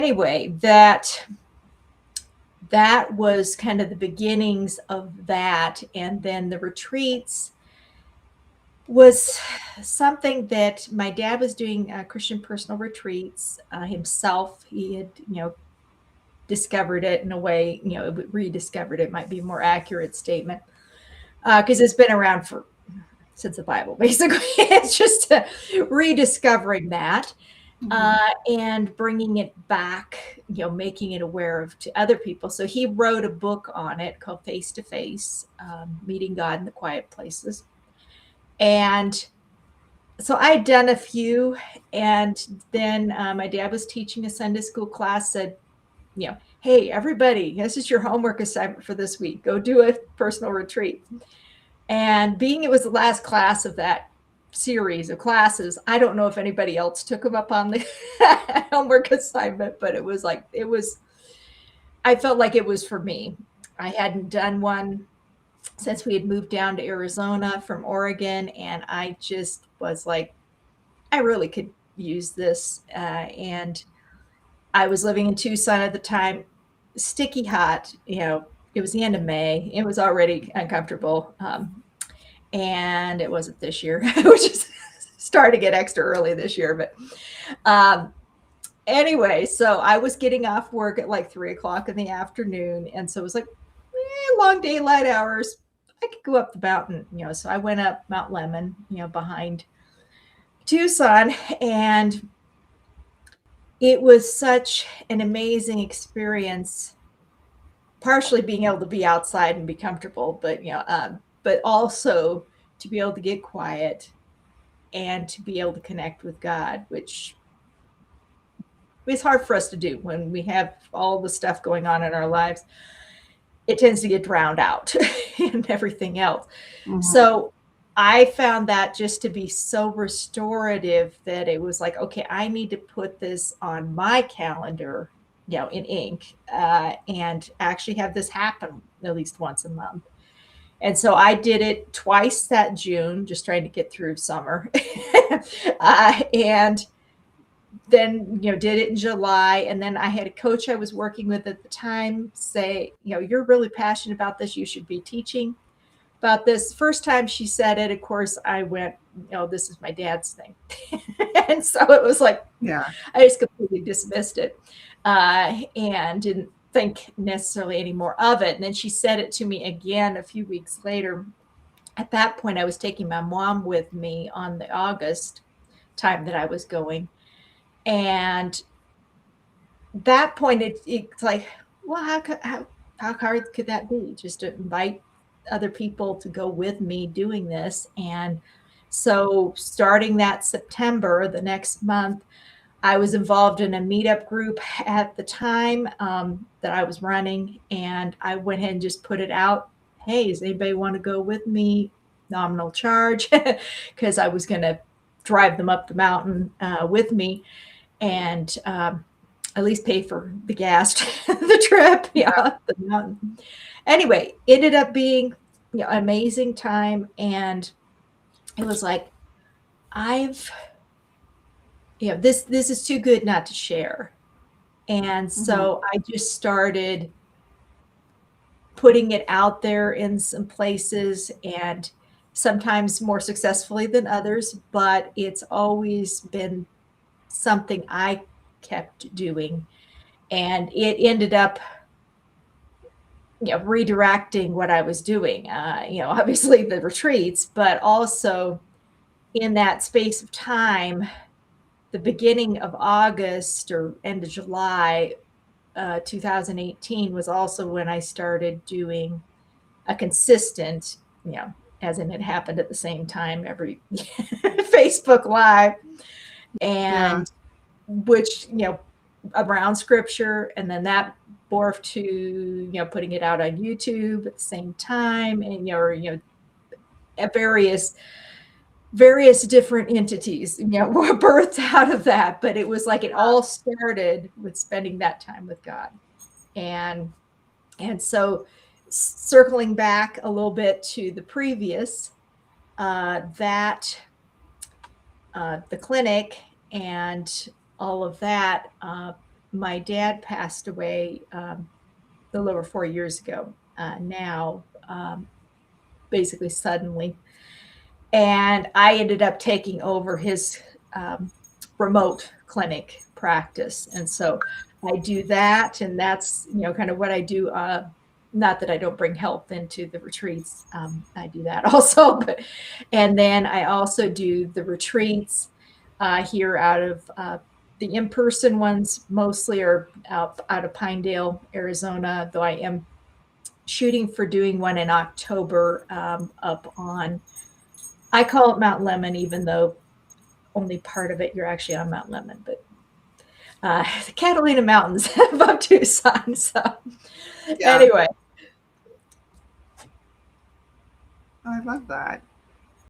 anyway, that was kind of the beginnings of that. And then the retreats was something that my dad was doing, Christian personal retreats himself. He had, discovered it in a way, rediscovered it might be a more accurate statement, because it's been around since the Bible, basically. It's just rediscovering that. And bringing it back, making it aware to other people. So he wrote a book on it called Face to Face, Meeting God in the Quiet Places. And so I had done a few, and then my dad was teaching a Sunday school class, said, hey, everybody, this is your homework assignment for this week. Go do a personal retreat. And being it was the last class of that series of classes, I don't know if anybody else took them up on the homework assignment, but I felt like it was for me. I hadn't done one since we had moved down to Arizona from Oregon, and I just was like, I really could use this. And I was living in Tucson at the time, sticky hot, it was the end of May. It was already uncomfortable. And it wasn't this year, which is starting to get extra early this year. But anyway, so I was getting off work at like 3:00 in the afternoon. And so it was like long daylight hours. I could go up the mountain, so I went up Mount Lemmon, behind Tucson. And it was such an amazing experience, partially being able to be outside and be comfortable, but also to be able to get quiet and to be able to connect with God, which is hard for us to do when we have all the stuff going on in our lives. It tends to get drowned out and everything else. So I found that just to be so restorative that it was like, okay, I need to put this on my calendar, in ink, and actually have this happen at least once a month. And so I did it twice that June, just trying to get through summer. And then, did it in July. And then I had a coach I was working with at the time say, you're really passionate about this. You should be teaching about this. First time she said it, of course, I went, this is my dad's thing. And so it was like, I just completely dismissed it and didn't think necessarily any more of it. And then she said it to me again a few weeks later. At that point, I was taking my mom with me on the August time that I was going. And that point, it's like, well, how hard could that be? Just to invite other people to go with me doing this. And so starting that September, the next month, I was involved in a meetup group at the time that I was running, and I went ahead and just put it out. Hey, does anybody want to go with me? Nominal charge, because I was going to drive them up the mountain with me, and at least pay for the gas, the trip, up the mountain. Anyway, ended up being an amazing time, and it was like, this is too good not to share. And so I just started putting it out there in some places, and sometimes more successfully than others, but it's always been something I kept doing. And it ended up redirecting what I was doing, obviously the retreats, but also in that space of time, the beginning of August or end of July 2018 was also when I started doing a consistent, as in it happened at the same time every Facebook Live, and which, around scripture, and then that morphed to, putting it out on YouTube at the same time, and, at various different entities, were birthed out of that. But it was like it all started with spending that time with God. And so circling back a little bit to the previous, the clinic and all of that, my dad passed away a little over 4 years ago now, basically suddenly. And I ended up taking over his remote clinic practice. And so I do that. And that's, kind of what I do. Not that I don't bring health into the retreats. I do that also. And then I also do the retreats here out of the in-person ones mostly are out of Pinedale, Arizona, though I am shooting for doing one in October up on, I call it Mount Lemon, even though only part of it you're actually on Mount Lemon, but the Catalina Mountains above Tucson. So Yeah, anyway, I love that.